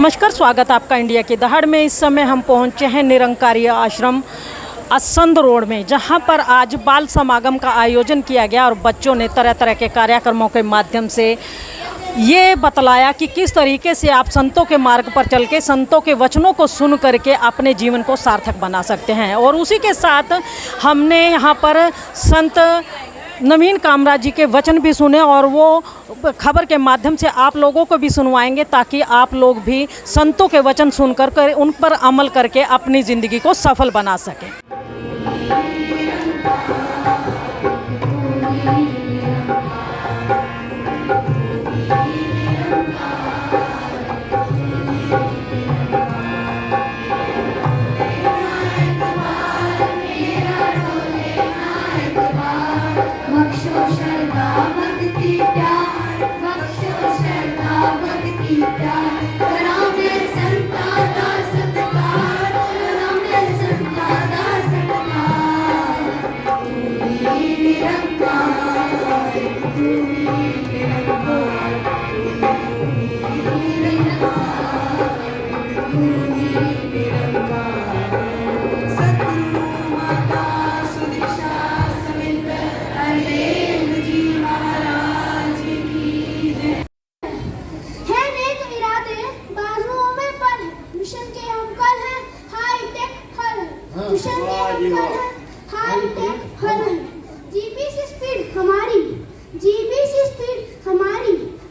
नमस्कार, स्वागत आपका इंडिया की दहाड़ में। इस समय हम पहुंचे हैं निरंकारी आश्रम असंध रोड में, जहां पर आज बाल समागम का आयोजन किया गया और बच्चों ने तरह तरह के कार्यक्रमों के माध्यम से ये बतलाया कि किस तरीके से आप संतों के मार्ग पर चल के संतों के वचनों को सुन करके अपने जीवन को सार्थक बना सकते हैं। और उसी के साथ हमने यहाँ पर संत नवीन कामराज जी के वचन भी सुने और वो खबर के माध्यम से आप लोगों को भी सुनवाएंगे, ताकि आप लोग भी संतों के वचन सुनकर उन पर अमल करके अपनी ज़िंदगी को सफल बना सकें।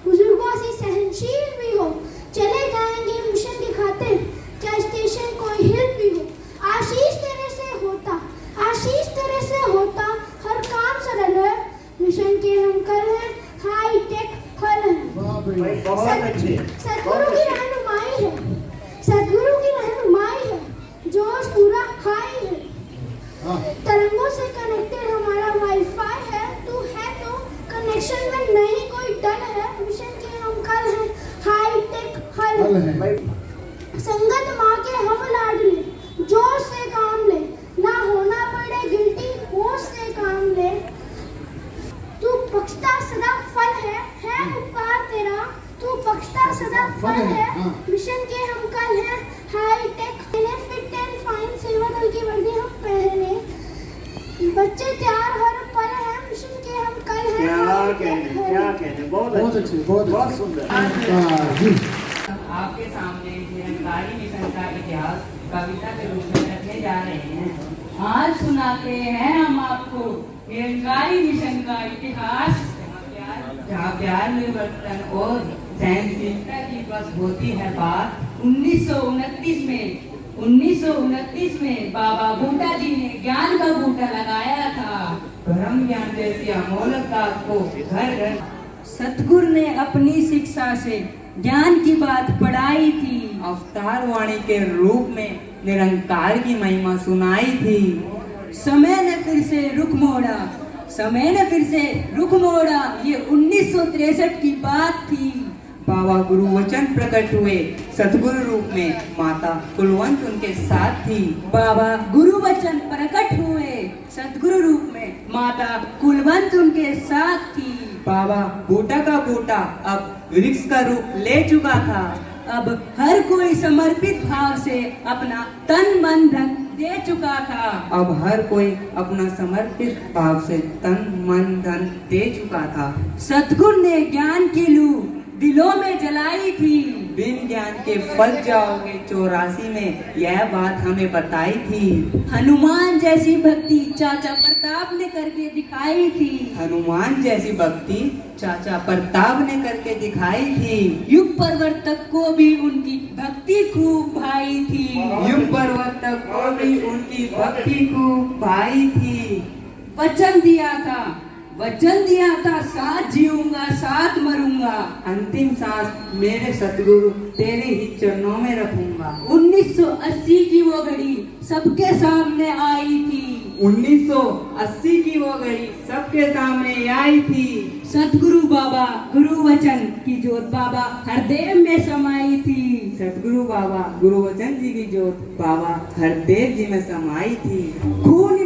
बुजुर्गों से सहनशील भी हो, चले जाएंगे मिशन की खातिर, क्या स्टेशन कोई हिल भी हो। आशीष तेरे से होता हर काम सरल है, मिशन के हम कल हैं, हाई टेक फल है। सदगुरु की रहनुमाई है, जोश पूरा हाई है। तरंगों से कनेक्टेड हमारा वाईफाई है, तू है तो कनेक्शन में नहीं कोई डर है, मिशन के हम कल हैं, हाई टेक हल है। संगत माँ के हम लाडले, जोश से काम ले, ना होना पड़े गिल्टी, होश से काम ले। तू बख्शता सदा फल है उपकार तेरा, तू बख्शता सदा फल है। मिशन के हम कल हैं, high tech fit and fine, सेवा दल की वर्दी हम पहने, बच्चे तैयार हर पल है, मिशन के हम कल हैं। क्या कहने, बहुत अच्छी, बहुत सुंदर। आपके सामने निरंकारी मिशन का इतिहास कविता के रूप में रखने जा रहे हैं। आज सुनाते हैं हम आपको निरंकारी मिशन का इतिहास, जहाँ प्यार निर्वर्तन और सहनशीलता की बस होती है बात। 1929 में बाबा बूटा जी ने ज्ञान का बूटा लगाया था, ब्रह्म ज्ञान जैसी अमोलक बात को घर घर सतगुरु ने अपनी शिक्षा से ज्ञान की बात पढ़ाई थी, अवतार वाणी के रूप में निरंकार की महिमा सुनाई थी। समय ने फिर से रुख मोड़ा, ये 1963 की बात थी। बाबा गुरु वचन प्रकट हुए सतगुरु रूप में, माता कुलवंत उनके साथ थी। बाबा गुरु वचन प्रकट हुए सतगुरु रूप में, माता कुलवंत उनके साथ थी। बाबा बूटा का बूटा अब वृक्ष का रूप ले चुका था, अब हर कोई समर्पित भाव से अपना तन मन धन दे चुका था। अब हर कोई अपना समर्पित भाव से तन मन धन दे चुका था। सतगुरु ने ज्ञान की लू दिलों में जलाई थी, बिन ज्ञान के फल जाओगे 84 में, यह बात हमें बताई थी। हनुमान जैसी भक्ति चाचा प्रताप ने करके दिखाई थी, हनुमान जैसी भक्ति चाचा प्रताप ने करके दिखाई थी। युग परिवर्तक को भी उनकी भक्ति खूब भाई थी, युग परिवर्तक को भी उनकी भक्ति खूब भाई थी। वचन दिया था साथ जीऊंगा साथ मरूंगा, अंतिम सांस मेरे सतगुरु तेरे ही चरणों में रखूंगा। 1980 की वो घड़ी सबके सामने आई थी, 1980 की वो घड़ी सबके सामने आई थी। सतगुरु बाबा गुरु वचन की जोत बाबा हरदेव में समाई थी, सतगुरु बाबा गुरु वचन जी की जोत बाबा हरदेव जी में समाई थी। खून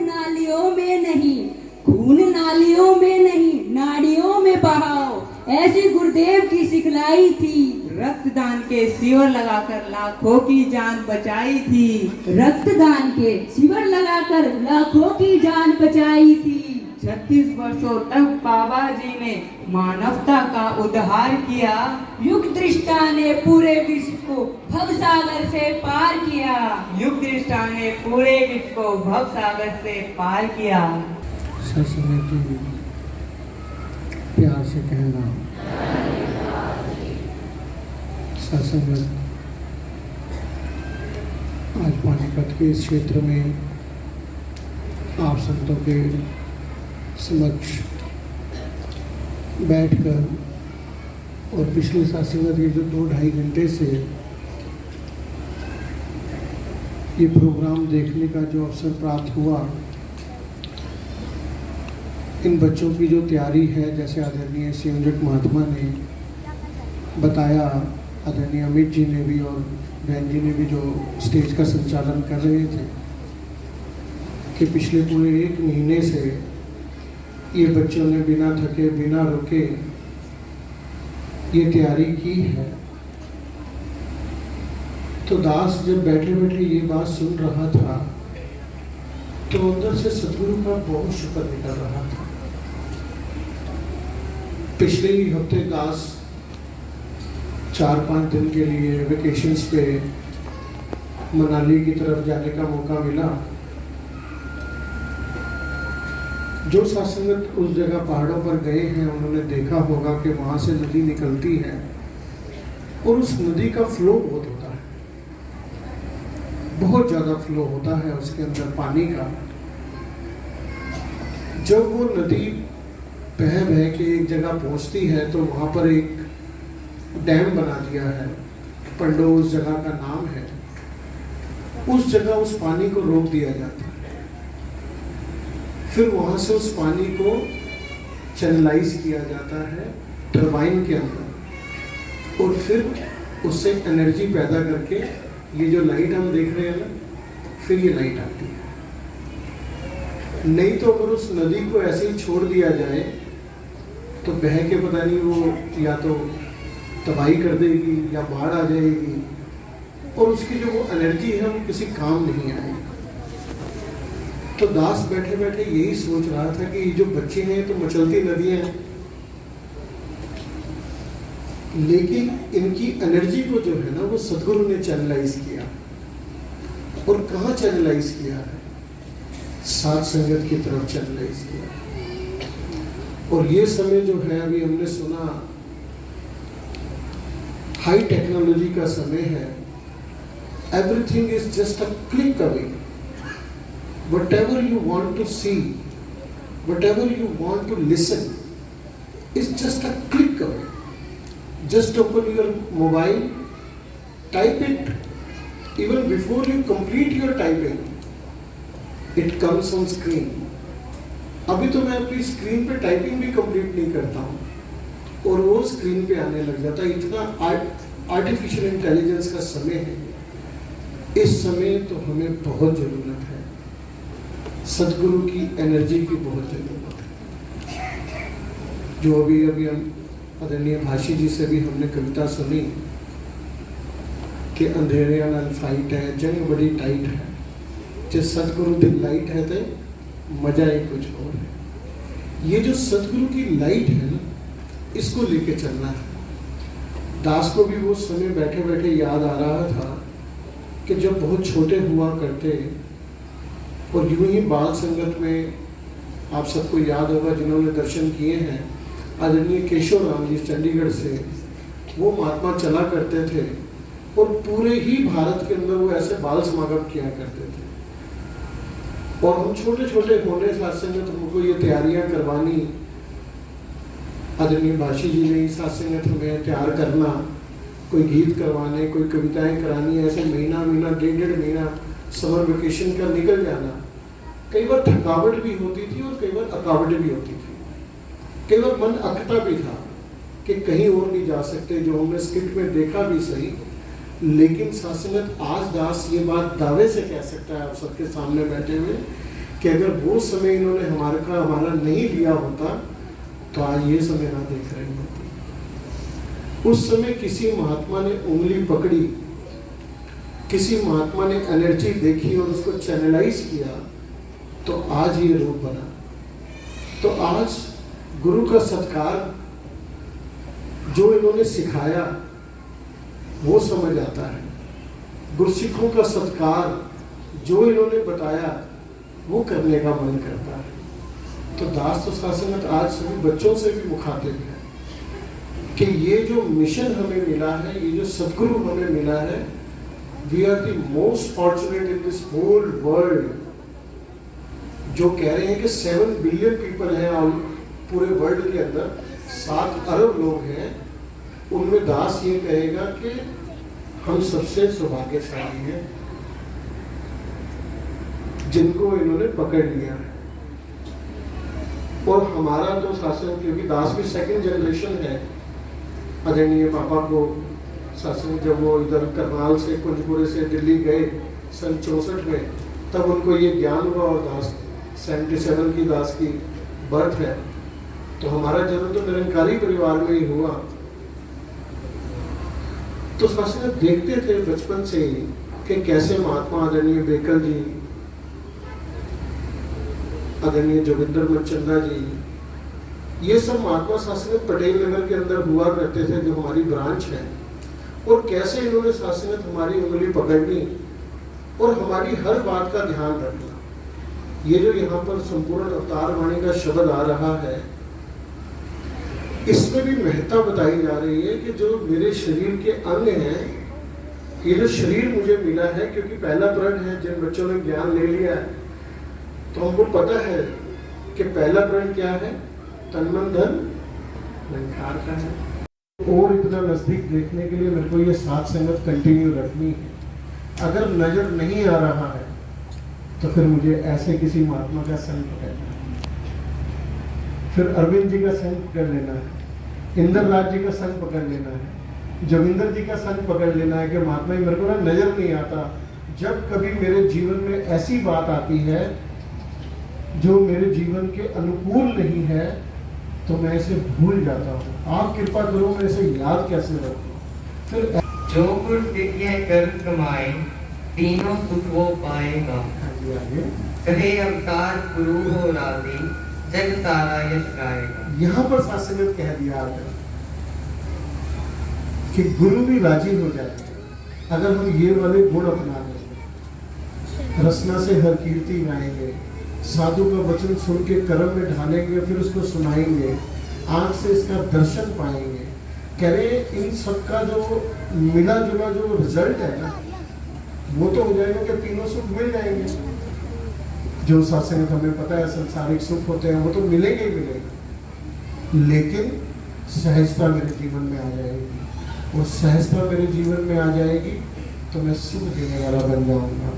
नालियों में नहीं नाड़ियों में बहाओ, ऐसी गुरुदेव की सिखलाई थी। रक्तदान के शिविर लगाकर लाखों की जान बचाई थी। रक्तदान के शिविर लगाकर लाखों की जान बचाई थी। 36 वर्षों तक बाबा जी ने मानवता का उद्धार किया। युग दृष्टा ने पूरे विश्व को भवसागर से पार किया। युग दृष्टा ने पूरे विश्व को भवसागर से पार किया। प्यार से कहना सत्संगत आज पानीपत के इस क्षेत्र में आप संतों के समक्ष बैठकर और पिछले सत्संगत ये जो 2-2.5 घंटे से ये प्रोग्राम देखने का जो अवसर प्राप्त हुआ, इन बच्चों की जो तैयारी है, जैसे आदरणीय संयोजक महात्मा ने बताया, आदरणीय अमित जी ने भी और बहन जी ने भी जो स्टेज का संचालन कर रहे थे, कि पिछले पूरे 1 महीने से ये बच्चों ने बिना थके बिना रुके ये तैयारी की है। तो दास जब बैठे बैठे ये बात सुन रहा था तो अंदर से सतगुरु का बहुत शुक्र निकल रहा था। पिछले ही हफ्ते दास 4-5 दिन के लिए वेकेशंस पे मनाली की तरफ जाने का मौका मिला। जो सत्संगत उस जगह पहाड़ों पर गए हैं उन्होंने देखा होगा कि वहाँ से नदी निकलती है और उस नदी का फ्लो बहुत होता है, बहुत ज़्यादा फ्लो होता है उसके अंदर पानी का। जब वो नदी बह बह के एक जगह पहुँचती है तो वहाँ पर एक डैम बना दिया है, पंडो उस जगह का नाम है। उस जगह उस पानी को रोक दिया जाता है, फिर वहाँ से उस पानी को चैनलाइज किया जाता है टरबाइन के अंदर और फिर उससे एनर्जी पैदा करके ये जो लाइट हम देख रहे हैं ना, फिर ये लाइट आती है। नहीं तो अगर उस नदी को ऐसे ही छोड़ दिया जाए तो बह के पता नहीं वो या तो तबाही कर देगी या बाढ़ आ जाएगी और उसकी जो वो एनर्जी है वो किसी काम नहीं आएगी। तो दास बैठे बैठे यही सोच रहा था कि ये जो बच्चे हैं तो मचलती नदियां हैं, लेकिन इनकी एनर्जी को जो है ना वो सदगुरु ने चैनलाइज किया। और कहाँ चैनलाइज किया है? सात संगत की तरफ चैनलाइज किया। और ये समय जो है अभी हमने सुना हाई टेक्नोलॉजी का समय है। Everything is just a click away. Whatever you want to see, whatever you want to listen, is just a click away. Just open your mobile, type it. Even before you complete your typing, it comes on screen. अभी तो मैं अपनी screen पे typing भी complete नहीं करता हूँ और वो स्क्रीन पे आने लग जाता है। इतना आर्टिफिशियल इंटेलिजेंस का समय है। इस समय तो हमें बहुत ज़रूरत है, सदगुरु की एनर्जी की बहुत ज़रूरत है। जो अभी हम आदरणीय भाषी जी से भी हमने कविता सुनी कि अंधेरे नाल फाइट है, जंग बड़ी टाइट है, जो सदगुरु की लाइट है तो मजा ही कुछ और है। ये जो सदगुरु की लाइट है ना, इसको लेके चलना है। दास को भी वो समय बैठे बैठे याद आ रहा था कि जब बहुत छोटे हुआ करते और यूं ही बाल संगत में आप सबको याद होगा जिन्होंने दर्शन किए हैं, आदरणीय केशव राम जी चंडीगढ़ से वो महात्मा चला करते थे और पूरे ही भारत के अंदर वो ऐसे बाल समागम किया करते थे। और हम छोटे छोटे होने साथ संगत हमको ये तैयारियां करवानी, आदरणीय भाषी जी ने साथ संगत हमें तैयार करना, कोई गीत करवाने, कोई कविताएं करानी, ऐसे महीना 1.5 महीना समर वेकेशन का निकल जाना। कई बार थकावट भी होती थी और कई बार अकावट भी होती थी। कई बार मन अकता भी था कि कहीं और नहीं जा सकते, जो हमने स्किट में देखा भी सही। लेकिन सासंगत आज दास ये बात दावे से कह सकता है आप सबके सामने बैठे हुए कि अगर वो समय इन्होंने हमारा नहीं लिया होता तो आज ये समय ना देख रहे होते। उस समय किसी महात्मा ने उंगली पकड़ी, किसी महात्मा ने एनर्जी देखी और उसको चैनलाइज किया, तो आज ये रूप बना। तो आज गुरु का सत्कार, जो इन्होंने सिखाया वो समझ आता है। गुरसिखों का सत्कार, जो इन्होंने बताया वो करने का मन करता है। तो दास तो शासनत आज सभी बच्चों से भी मुखातिब है कि ये जो मिशन हमें मिला है, ये जो सदगुरु हमें मिला है, we are the most fortunate in this whole world. जो कह रहे हैं कि 7 बिलियन पीपल हैं और पूरे वर्ल्ड के अंदर 7 अरब लोग हैं, उनमें दास ये कहेगा कि हम सबसे सौभाग्यशाली हैं जिनको इन्होंने पकड़ लिया है। और हमारा तो शासन, क्योंकि दास भी सेकंड जनरेशन है, आदरणीय पापा को शासन जब वो इधर करनाल से कुंजपुरे से दिल्ली गए सन 64 में, तब उनको ये ज्ञान हुआ और दास 77 की दास की बर्थ है। तो हमारा जन्म तो निरंकारी परिवार में ही हुआ। तो शासन देखते थे बचपन से ही कि कैसे महात्मा आदरणीय बेकल जी, आदरणीय जोगिंदर मचंदा जी, ये सब महात्मा शासनिक पटेल नगर के अंदर हुआ करते थे, जो हमारी ब्रांच है। और कैसे इन्होंने शासनिक हमारी उंगली पकड़नी और हमारी हर बात का ध्यान रखना। ये जो यहाँ पर संपूर्ण अवतार वाणी का शब्द आ रहा है, इसमें भी महत्ता बताई जा रही है कि जो मेरे शरीर के अंग हैं, ये जो शरीर मुझे मिला है, क्योंकि पहला प्रण है, जिन बच्चों ने ज्ञान ले लिया है तो हमको पता है कि पहला प्रण क्या है, तन मन धन निरंकार का है। और इतना नजदीक देखने के लिए मेरे को ये साथ संगत कंटिन्यू रखनी है। अगर नजर नहीं आ रहा है तो फिर मुझे ऐसे किसी महात्मा का संग पकड़ना है, फिर अरविंद जी का संग पकड़ लेना है, इंद्रराज जी का संग पकड़ लेना है, जोगिंदर जी का संग पकड़ लेना है कि महात्मा मेरे को ना नजर नहीं आता। जब कभी मेरे जीवन में ऐसी बात आती है जो मेरे जीवन के अनुकूल नहीं है, तो मैं इसे भूल जाता हूँ। आप कृपा करो, मैं इसे याद कैसे रखूं। फिर जो गुर विद्या कर कमाए, तीनों सुख वो पाएगा। आगे कहे अवतार गुरु हो राधे, जग सारा यश गाएगा। यहाँ पर शासनिक कह दिया आपने कि गुरु भी राजी हो जाएंगे अगर हम ये वाले गुण अपना लेंगे। रसना से हर कीर्ति गाएंगे, साधु का वचन सुन के कर्म में ढालेंगे, फिर उसको सुनाएंगे, आंख से इसका दर्शन पाएंगे। कह रहे इन सबका जो मिला जुला जो रिजल्ट है ना, वो तो हो जाएगा कि तीनों सुख मिल जाएंगे। जो सत्संग हमें पता है संसारिक सुख होते हैं, वो तो मिलेंगे ही मिलेंगे, लेकिन सहजता मेरे जीवन में आ जाएगी। और सहजता मेरे जीवन में आ जाएगी तो मैं सुख देने वाला बन जाऊंगा,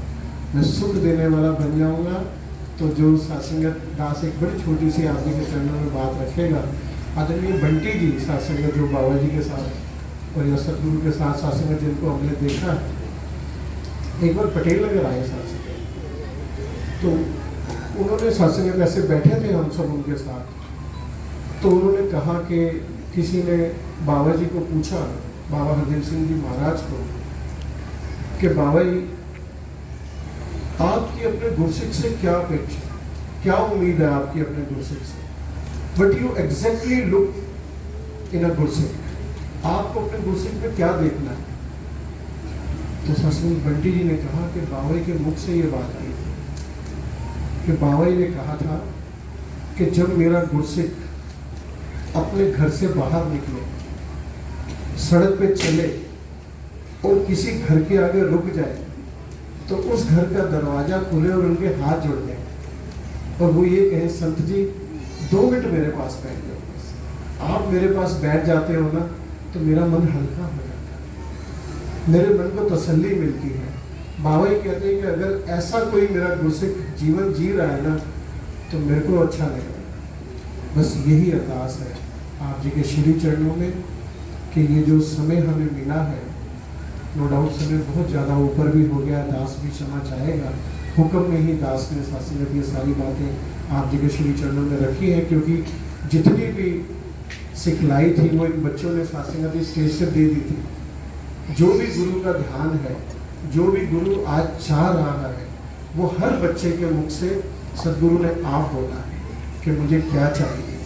मैं सुख देने वाला बन जाऊंगा। तो जो सत्संगत दास एक बड़ी छोटी सी आदमी के चरणों में बात रखेगा, आदरणीय बंटी जी सत्संगत जो बाबा जी के साथ और या सतगुरु के साथ सत्संगत जिनको हमने देखा, एक बार पटेल नगर आए सत्संग, तो उन्होंने सत्संगत ऐसे बैठे थे हम सब उनके साथ, तो उन्होंने कहा कि किसी ने बाबा जी को पूछा, बाबा हरदेव सिंह जी महाराज को, कि बाबा जी आपकी अपने गुरसिख से क्या अपेक्षा, क्या उम्मीद है आपकी अपने गुरसिख से, but you exactly look in a Gursikh, आपको अपने गुरसिख में क्या देखना है। तो ससुर बंटी जी ने कहा कि बाबा जी के मुख से ये बात आई कि बाबा जी ने कहा था कि जब मेरा गुरसिख अपने घर से बाहर निकले, सड़क पे चले और किसी घर के आगे रुक जाए, तो उस घर का दरवाजा खुले और उनके हाथ जुड़ जाए और वो ये कहें, संत जी 2 मिनट मेरे पास बैठ जाओ। आप मेरे पास बैठ जाते हो ना तो मेरा मन हल्का हो जाता है, मेरे मन को तसल्ली मिलती है। बाबा जी कहते हैं कि अगर ऐसा कोई मेरा गुरसिख जीवन जी रहा है ना तो मेरे को अच्छा लगेगा। बस यही अरदास है आप जी के श्री चरणों में कि ये जो समय हमें मिला है, नो डाउट समय बहुत ज़्यादा ऊपर भी हो गया, दास भी क्षमा चाहेगा। हुक्म में ही दास ने शासनत ये सारी बातें आप जी के श्री चरणों में रखी हैं, क्योंकि जितनी भी सिखलाई थी वो इन बच्चों ने साथ संगत इस स्टेज से दे दी थी। जो भी गुरु का ध्यान है, जो भी गुरु आज चाह रहा है, वो हर बच्चे के मुख से सदगुरु ने आप बोला है कि मुझे क्या चाहिए,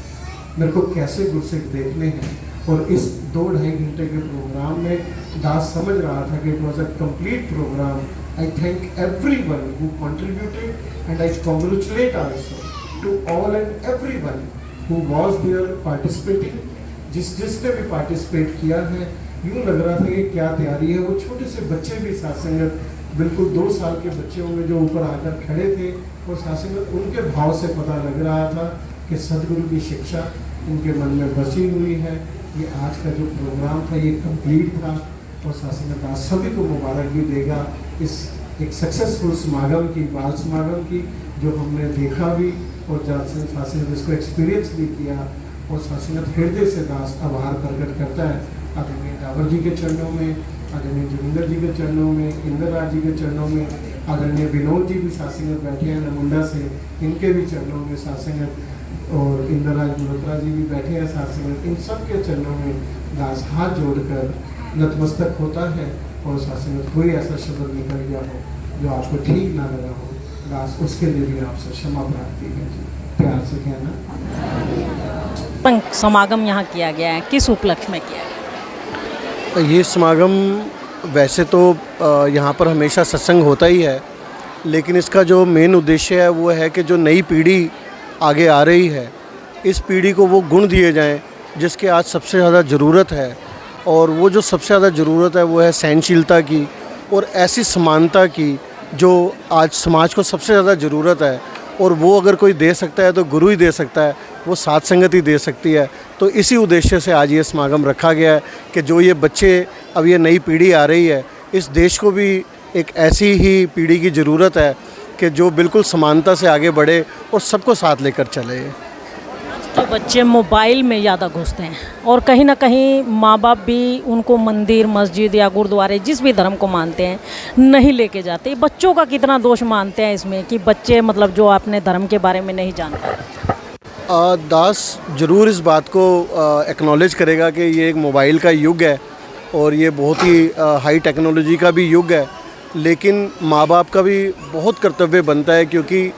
मेरे को कैसे गुरसिख देखने हैं। और इस 2-2.5 घंटे के प्रोग्राम में दास समझ रहा था कि it was a complete programme. I thank everyone who contributed and I congratulate also to all and everyone who was there participating. जिसने भी पार्टिसिपेट किया है, यूँ लग रहा था कि क्या तैयारी है। वो छोटे से बच्चे भी सात्संगत, बिल्कुल 2 साल के बच्चे होंगे जो ऊपर आकर खड़े थे, और सात्संगत उनके भाव से पता लग रहा था कि सदगुरु की शिक्षा उनके मन में बसी हुई है। ये आज का जो प्रोग्राम था ये कंप्लीट था, और सात्संगत आज सभी को मुबारक भी देगा इस एक सक्सेसफुल समागम की, बाल समागम की, जो हमने देखा भी और सात्संगत इसको एक्सपीरियंस भी किया। और सात्संगत हृदय से दास आभार प्रकट करता है आदरणीय डाबर जी के चरणों में, आदरणीय जोगिंदर जी के चरणों में, इंद्रराज जी के चरणों में, आदरणीय विनोद जी भी सात्संगत बैठे हैं नमुंडा से, इनके भी चरणों में सात्संगत, और इंद्रराज मल्होत्रा जी भी बैठे हैं सात्संगत, इन सब के चरणों में दास हाथ जोड़कर नतमस्तक होता है। और सात्संगत कोई ऐसा शब्द निकल गया हो जो आपको ठीक ना लगा हो, दास उसके लिए भी आपसे क्षमा प्रार्थी है। प्यार से कहना। समागम यहाँ किया गया है, किस उपलक्ष्य में किया गया? ये समागम वैसे तो यहाँ पर हमेशा सत्संग होता ही है, लेकिन इसका जो मेन उद्देश्य है वो है कि जो नई पीढ़ी आगे आ रही है, इस पीढ़ी को वो गुण दिए जाएं जिसके आज सबसे ज़्यादा ज़रूरत है। और वो जो सबसे ज़्यादा ज़रूरत है वो है सहनशीलता की और ऐसी समानता की जो आज समाज को सबसे ज़्यादा ज़रूरत है। और वो अगर कोई दे सकता है तो गुरु ही दे सकता है, वो साथ संगत ही दे सकती है। तो इसी उद्देश्य से आज ये समागम रखा गया है कि जो ये बच्चे, अब ये नई पीढ़ी आ रही है, इस देश को भी एक ऐसी ही पीढ़ी की ज़रूरत है कि जो बिल्कुल समानता से आगे बढ़े और सबको साथ लेकर चले। तो बच्चे मोबाइल में ज़्यादा घुसते हैं और कहीं ना कहीं माँ बाप भी उनको मंदिर, मस्जिद या गुरुद्वारे, जिस भी धर्म को मानते हैं, नहीं लेके जाते। बच्चों का कितना दोष मानते हैं इसमें कि बच्चे मतलब जो अपने धर्म के बारे में नहीं जानते? दास ज़रूर इस बात को एक्नॉलेज करेगा कि ये एक मोबाइल का युग है और ये बहुत ही हाई टेक्नोलॉजी का भी युग है, लेकिन माँ बाप का भी बहुत कर्तव्य बनता है, क्योंकि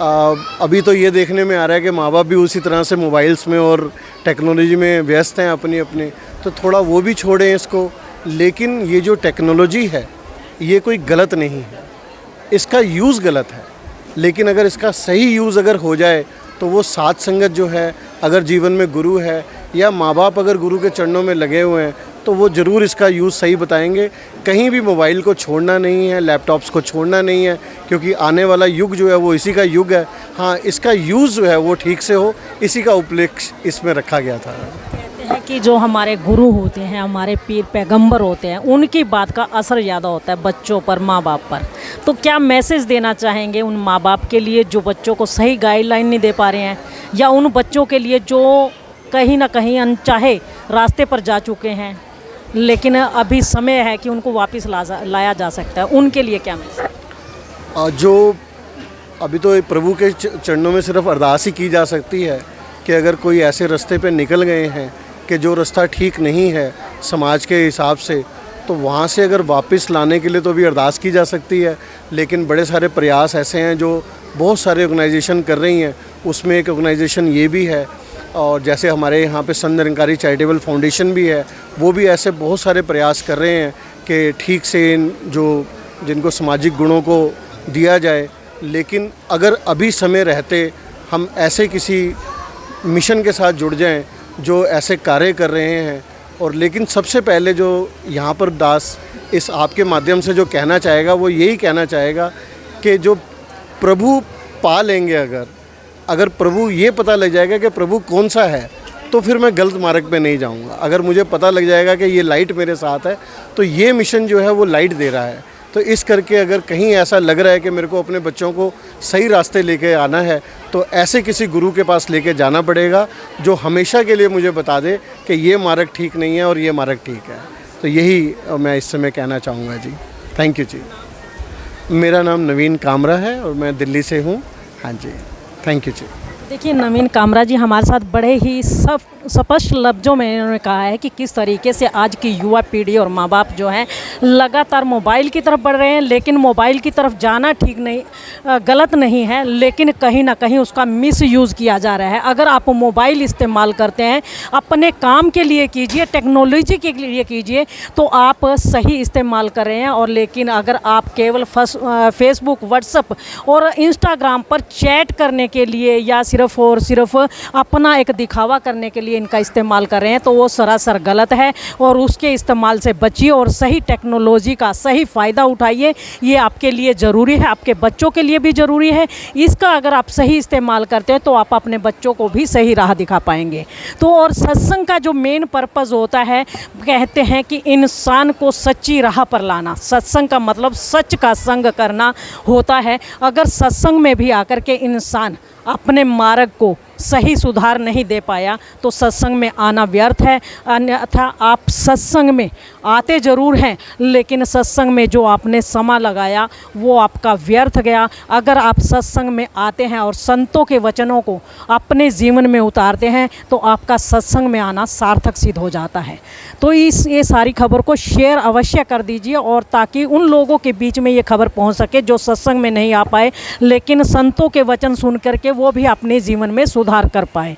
अभी तो ये देखने में आ रहा है कि माँ बाप भी उसी तरह से मोबाइल्स में और टेक्नोलॉजी में व्यस्त हैं अपने, तो थोड़ा वो भी छोड़ें इसको। लेकिन ये जो टेक्नोलॉजी है ये कोई गलत नहीं है, इसका यूज़ गलत है, लेकिन अगर इसका सही यूज़ अगर हो जाए तो वो साथ संगत जो है, अगर जीवन में गुरु है या माँ बाप अगर गुरु के चरणों में लगे हुए हैं तो वो ज़रूर इसका यूज़ सही बताएंगे। कहीं भी मोबाइल को छोड़ना नहीं है, लैपटॉप्स को छोड़ना नहीं है, क्योंकि आने वाला युग जो है वो इसी का युग है। हाँ, इसका यूज़ जो है वो ठीक से हो, इसी का उपलक्ष्य इसमें रखा गया था। कहते हैं कि जो हमारे गुरु होते हैं, हमारे पीर पैगंबर होते हैं, उनकी बात का असर ज़्यादा होता है बच्चों पर, माँ बाप पर। तो क्या मैसेज देना चाहेंगे उन माँ बाप के लिए जो बच्चों को सही गाइडलाइन नहीं दे पा रहे हैं, या उन बच्चों के लिए जो कहीं ना कहीं अनचाहे रास्ते पर जा चुके हैं लेकिन अभी समय है कि उनको वापस लाया जा सकता है, उनके लिए क्या मैसेज? जो अभी तो प्रभु के चरणों में सिर्फ अरदास ही की जा सकती है कि अगर कोई ऐसे रास्ते पे निकल गए हैं कि जो रास्ता ठीक नहीं है समाज के हिसाब से, तो वहाँ से अगर वापस लाने के लिए तो भी अरदास की जा सकती है। लेकिन बड़े सारे प्रयास ऐसे हैं जो बहुत सारे ऑर्गेनाइजेशन कर रही हैं, उसमें एक ऑर्गेनाइजेशन ये भी है, और जैसे हमारे यहाँ पे संत निरंकारी चैरिटेबल फाउंडेशन भी है, वो भी ऐसे बहुत सारे प्रयास कर रहे हैं कि ठीक से जो जिनको सामाजिक गुणों को दिया जाए। लेकिन अगर अभी समय रहते हम ऐसे किसी मिशन के साथ जुड़ जाएं जो ऐसे कार्य कर रहे हैं, और लेकिन सबसे पहले जो यहाँ पर दास इस आपके माध्यम से जो कहना चाहेगा वो यही कहना चाहेगा कि जो प्रभु पा लेंगे, अगर प्रभु ये पता लग जाएगा कि प्रभु कौन सा है, तो फिर मैं गलत मार्ग पे नहीं जाऊंगा। अगर मुझे पता लग जाएगा कि ये लाइट मेरे साथ है तो ये मिशन जो है वो लाइट दे रहा है, तो इस करके अगर कहीं ऐसा लग रहा है कि मेरे को अपने बच्चों को सही रास्ते लेके आना है, तो ऐसे किसी गुरु के पास लेके जाना पड़ेगा जो हमेशा के लिए मुझे बता दे कि ये मार्ग ठीक नहीं है और ये मार्ग ठीक है। तो यही मैं इस समय कहना चाहूँगा जी। थैंक यू जी। मेरा नाम नवीन कामरा है और मैं दिल्ली से हूँ। हाँ जी, थैंक यू जी। देखिए नवीन कामरा जी हमारे साथ बड़े ही स्पष्ट लफ्ज़ों में इन्होंने कहा है कि किस तरीके से आज की युवा पीढ़ी और माँ बाप जो हैं लगातार मोबाइल की तरफ बढ़ रहे हैं। लेकिन मोबाइल की तरफ जाना ठीक नहीं, गलत नहीं है, लेकिन कहीं ना कहीं उसका मिसयूज़ किया जा रहा है। अगर आप मोबाइल इस्तेमाल करते हैं अपने काम के लिए कीजिए, टेक्नोलॉजी के लिए कीजिए, तो आप सही इस्तेमाल कर रहे हैं। और लेकिन अगर आप केवल फेसबुक, व्हाट्सएप और इंस्टाग्राम पर चैट करने के लिए या सिर्फ और सिर्फ अपना एक दिखावा करने के लिए इनका इस्तेमाल कर रहे हैं तो वो सरासर गलत है। और उसके इस्तेमाल से बचिए और सही टेक्नोलॉजी का सही फ़ायदा उठाइए। ये आपके लिए ज़रूरी है, आपके बच्चों के लिए भी ज़रूरी है। इसका अगर आप सही इस्तेमाल करते हैं तो आप अपने बच्चों को भी सही राह दिखा पाएंगे। तो और सत्संग का जो मेन पर्पज़ होता है, कहते हैं कि इंसान को सच्ची राह पर लाना। सत्संग का मतलब सच का संग करना होता है। अगर सत्संग में भी आकर के इंसान अपने मार्ग को सही सुधार नहीं दे पाया तो सत्संग में आना व्यर्थ है। अन्यथा आप सत्संग में आते ज़रूर हैं लेकिन सत्संग में जो आपने समय लगाया वो आपका व्यर्थ गया। अगर आप सत्संग में आते हैं और संतों के वचनों को अपने जीवन में उतारते हैं तो आपका सत्संग में आना सार्थक सिद्ध हो जाता है। तो ये सारी खबर को शेयर अवश्य कर दीजिए और ताकि उन लोगों के बीच में ये खबर पहुंच सके जो सत्संग में नहीं आ पाए लेकिन संतों के वचन सुन करके वो भी अपने जीवन में सुधार कर पाए।